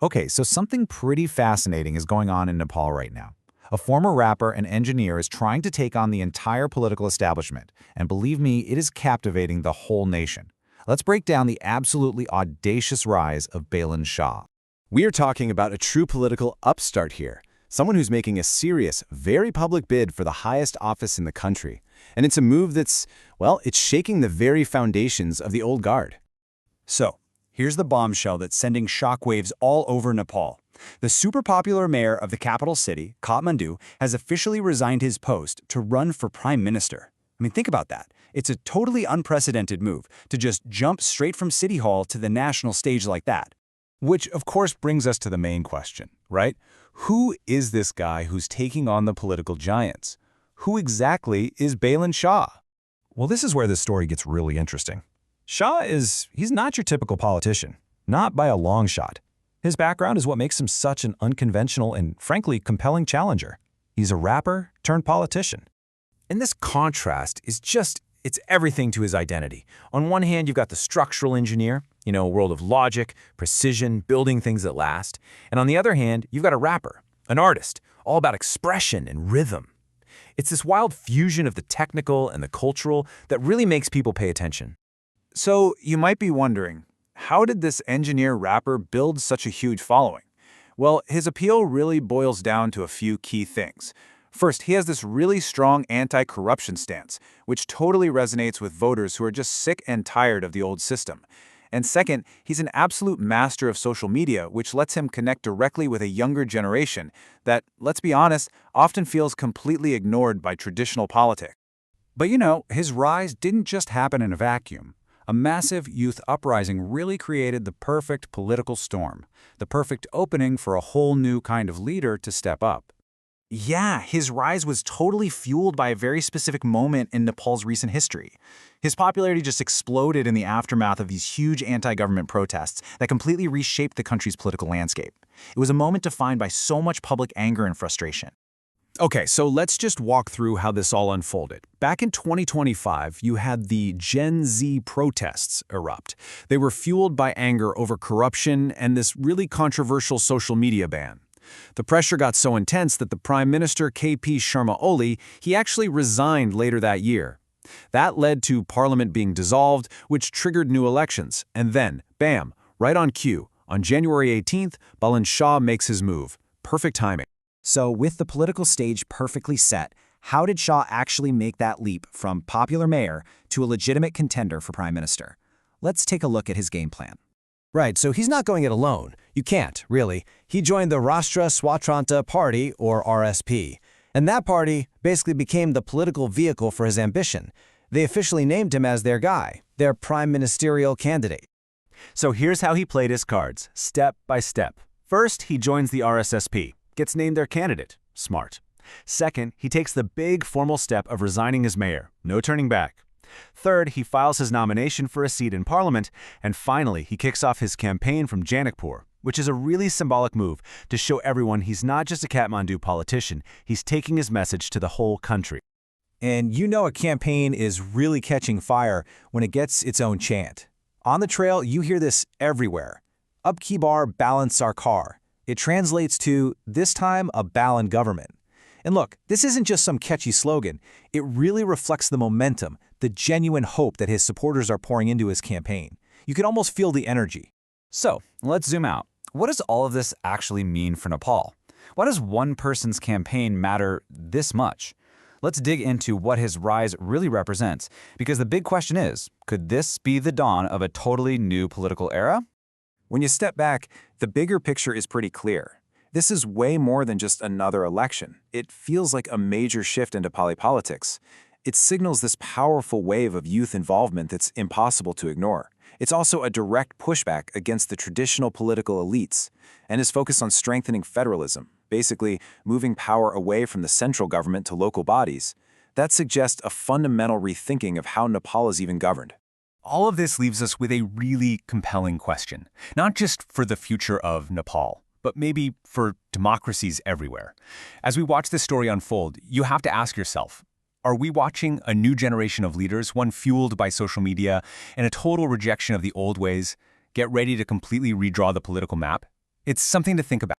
Okay, so something pretty fascinating is going on in Nepal right now. A former rapper and engineer is trying to take on the entire political establishment, and believe me, it is captivating the whole nation. Let's break down the absolutely audacious rise of Balen Shah. We are talking about a true political upstart here, someone who's making a serious, very public bid for the highest office in the country. And it's a move that's, well, it's shaking the very foundations of the old guard. So, here's the bombshell that's sending shockwaves all over Nepal. The super popular mayor of the capital city, Kathmandu, has officially resigned his post to run for prime minister. I mean, think about that. It's a totally unprecedented move to just jump straight from City Hall to the national stage like that. Which, of course, brings us to the main question, right? Who is this guy who's taking on the political giants? Who exactly is Balen Shah? Well, this is where this story gets really interesting. He's not your typical politician, not by a long shot. His background is what makes him such an unconventional and, frankly, compelling challenger. He's a rapper turned politician. And this contrast is it's everything to his identity. On one hand, you've got the structural engineer, a world of logic, precision, building things that last. And on the other hand, you've got a rapper, an artist, all about expression and rhythm. It's this wild fusion of the technical and the cultural that really makes people pay attention. So, you might be wondering, how did this engineer-rapper build such a huge following? Well, his appeal really boils down to a few key things. First, he has this really strong anti-corruption stance, which totally resonates with voters who are just sick and tired of the old system. And second, he's an absolute master of social media, which lets him connect directly with a younger generation that, let's be honest, often feels completely ignored by traditional politics. But his rise didn't just happen in a vacuum. A massive youth uprising really created the perfect political storm, the perfect opening for a whole new kind of leader to step up. Yeah, his rise was totally fueled by a very specific moment in Nepal's recent history. His popularity just exploded in the aftermath of these huge anti-government protests that completely reshaped the country's political landscape. It was a moment defined by so much public anger and frustration. Okay, so let's just walk through how this all unfolded. Back in 2025, you had the Gen Z protests erupt. They were fueled by anger over corruption and this really controversial social media ban. The pressure got so intense that the Prime Minister KP Sharma Oli, he actually resigned later that year. That led to Parliament being dissolved, which triggered new elections. And then, bam, right on cue, on January 18th, Balen Shah makes his move. Perfect timing. So, with the political stage perfectly set, how did Shah actually make that leap from popular mayor to a legitimate contender for prime minister? Let's take a look at his game plan. Right, so he's not going it alone. You can't, really. He joined the Rashtra Swatantra Party, or RSP. And that party basically became the political vehicle for his ambition. They officially named him as their guy, their prime ministerial candidate. So here's how he played his cards, step by step. First, he joins the RSSP, gets named their candidate. Smart. Second, he takes the big formal step of resigning as mayor. No turning back. Third, he files his nomination for a seat in Parliament. And finally, he kicks off his campaign from Janakpur, which is a really symbolic move to show everyone he's not just a Kathmandu politician, he's taking his message to the whole country. And a campaign is really catching fire when it gets its own chant. On the trail, you hear this everywhere. Up ki bar Balen Sarkar. It translates to, this time, a Balen government. And look, this isn't just some catchy slogan. It really reflects the momentum, the genuine hope that his supporters are pouring into his campaign. You can almost feel the energy. So, let's zoom out. What does all of this actually mean for Nepal? Why does one person's campaign matter this much? Let's dig into what his rise really represents, because the big question is, could this be the dawn of a totally new political era? When you step back, the bigger picture is pretty clear. This is way more than just another election. It feels like a major shift into politics. It signals this powerful wave of youth involvement that's impossible to ignore. It's also a direct pushback against the traditional political elites, and is focused on strengthening federalism, basically moving power away from the central government to local bodies. That suggests a fundamental rethinking of how Nepal is even governed. All of this leaves us with a really compelling question, not just for the future of Nepal, but maybe for democracies everywhere. As we watch this story unfold, you have to ask yourself, are we watching a new generation of leaders, one fueled by social media and a total rejection of the old ways, get ready to completely redraw the political map? It's something to think about.